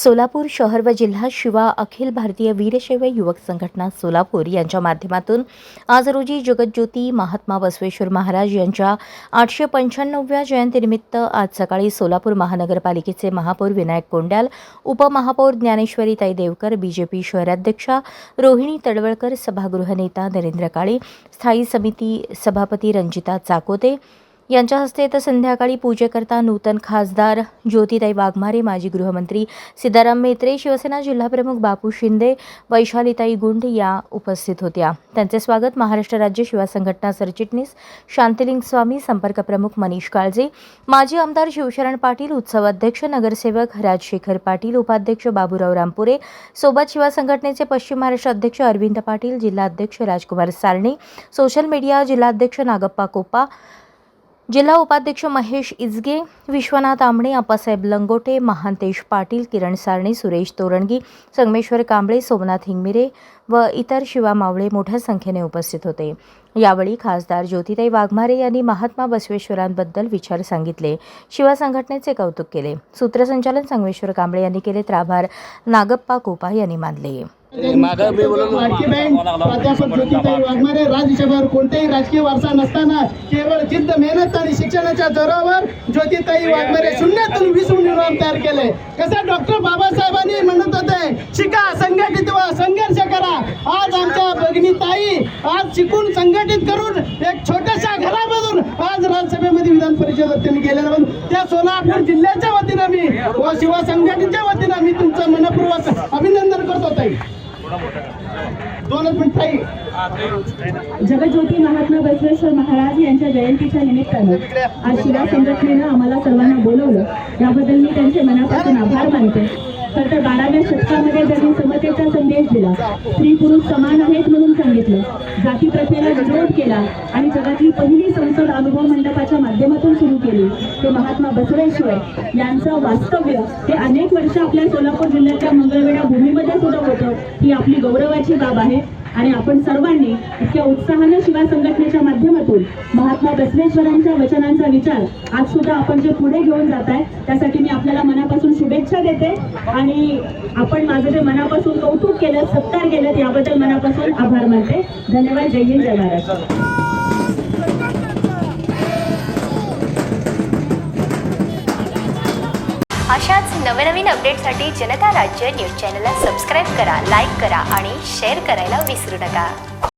सोलापूर शहर व जिल्हा शिवा अखिल भारतीय वीरशैव युवक संघटना सोलापूर यांच्या माध्यमातून आज रोजी जगज्योती महात्मा बसवेश्वर महाराज यांच्या 895व्या जयंतीनिमित्त आज सकाळी सोलापूर महानगरपालिकेचे महापौर विनायक कोंड्याल, उपमहापौर ज्ञानेश्वरीताई देवकर, बीजेपी शहराध्यक्षा रोहिणी तडवळकर, सभागृह नेता नरेंद्र काळे, स्थायी समिती सभापती रंजिता चाकोते यांच्या हस्ते तर संध्याकाळी पूजेकरता नूतन खासदार ज्योतिताई वाघमारे, माजी गृहमंत्री सिद्धाराम म्हेत्रे, शिवसेना जिल्हाप्रमुख बापू शिंदे, वैशालीताई गुंड या उपस्थित होत्या। त्यांचे स्वागत महाराष्ट्र राज्य शिवा संघटना सरचिटणीस शांतिलिंग स्वामी, संपर्क प्रमुख मनीष काळजे, माजी आमदार शिवशरण पाटील, उत्सव अध्यक्ष नगरसेवक राजशेखर पाटील, उपाध्यक्ष बाबूराव रामपुरे, सोबत शिवा संघटनेचे पश्चिम महाराष्ट्र अध्यक्ष अरविंद पाटील, जिल्हाध्यक्ष राजकुमार सारणे, सोशल मीडिया जिल्हाध्यक्ष नागप्पा कोप्पा, जिल्हा उपाध्यक्ष महेश इजगे, विश्वनाथ आमणे, अप्पासाहेब लंगोटे, महांतेश पाटील, किरण सारणे, सुरेश तोरणगी, संगमेश्वर कांबळे, सोमनाथ हिंगमिरे व इतर शिवा मावळे मोठ्या संख्येने उपस्थित होते। यावेळी खासदार ज्योतिताई वाघमारे यांनी महात्मा बसवेश्वरांबद्दल विचार सांगितले, शिवा संघटनेचे कौतुक केले। सूत्रसंचालन संगमेश्वर कांबळे यांनी केले तर आभार नागप्पा कोपा यांनी मानले। प्राध्यापक ज्योतिताई वाघमारे राज्यभर कोणतेही राजकीय वारसा नसताना केवळ जिद्द, मेहनत आणि शिक्षणाच्या जोरावर ज्योतिताई वाघमारे शून्यातून विश्व निर्माण तयार केले। कसं डॉक्टर बाबासाहेबांनी म्हणत होते, शिका, संघटित व्हा, संघर्ष करा। आज आमच्या भगिनीताई आज शिकून संघटित करून एक छोट्याशा घरामधून आज राज्यसभेमध्ये विधान परिषदेत त्यांनी गेलेल्या त्या सोलापूर जिल्ह्याच्या वतीने मी व शिवा संघटनेच्या वतीने मी तुमचं मनपूर्वक अभिनंदन करतो ताई। जगज्योती महात्मा बसवेश्वर महाराज यांच्या जयंतीच्या निमित्तानं आज शिवा संघटनेनं आम्हाला सर्वांना बोलवलं, याबद्दल मी त्यांचे मनापासून आभार मानते। तर 12व्या शतकामध्ये त्यांनी समतेचा संदेश दिला, स्त्री पुरुष समान आहेत म्हणून सांगितलं, जाती प्रथेला विरोध केला आणि जगातली पहिली संसद अनुभव मंडपाच्या माध्यमातून सुरू केली। ते महात्मा बसवेश्वर यांचं वास्तव्य हे अनेक वर्ष आपल्या सोलापूर जिल्ह्याच्या मंगळवेढा भूमीमध्ये सुरू होतं, ही आपली गौरवाची बाब आहे। आणि आपण सर्वांनी इतक्या उत्साहाने शिवा संघटनेच्या माध्यमातून महात्मा बसवेश्वरांच्या वचनांचा विचार आज सुद्धा आपण जे पुढे घेऊन जात आहे त्यासाठी मी आपल्याला मनापासून शुभेच्छा देते आणि आपण माझं जे मनापासून कौतुक केलं, सत्कार केलं याबद्दल मनापासून आभार मानते। धन्यवाद। जय हिंद, जय महाराष्ट्र। अशाच नवनवीन अपडेटसाठी जनता राज्य न्यूज चॅनलला सबस्क्राईब करा, लाईक करा आणि शेअर करायला विसरू नका।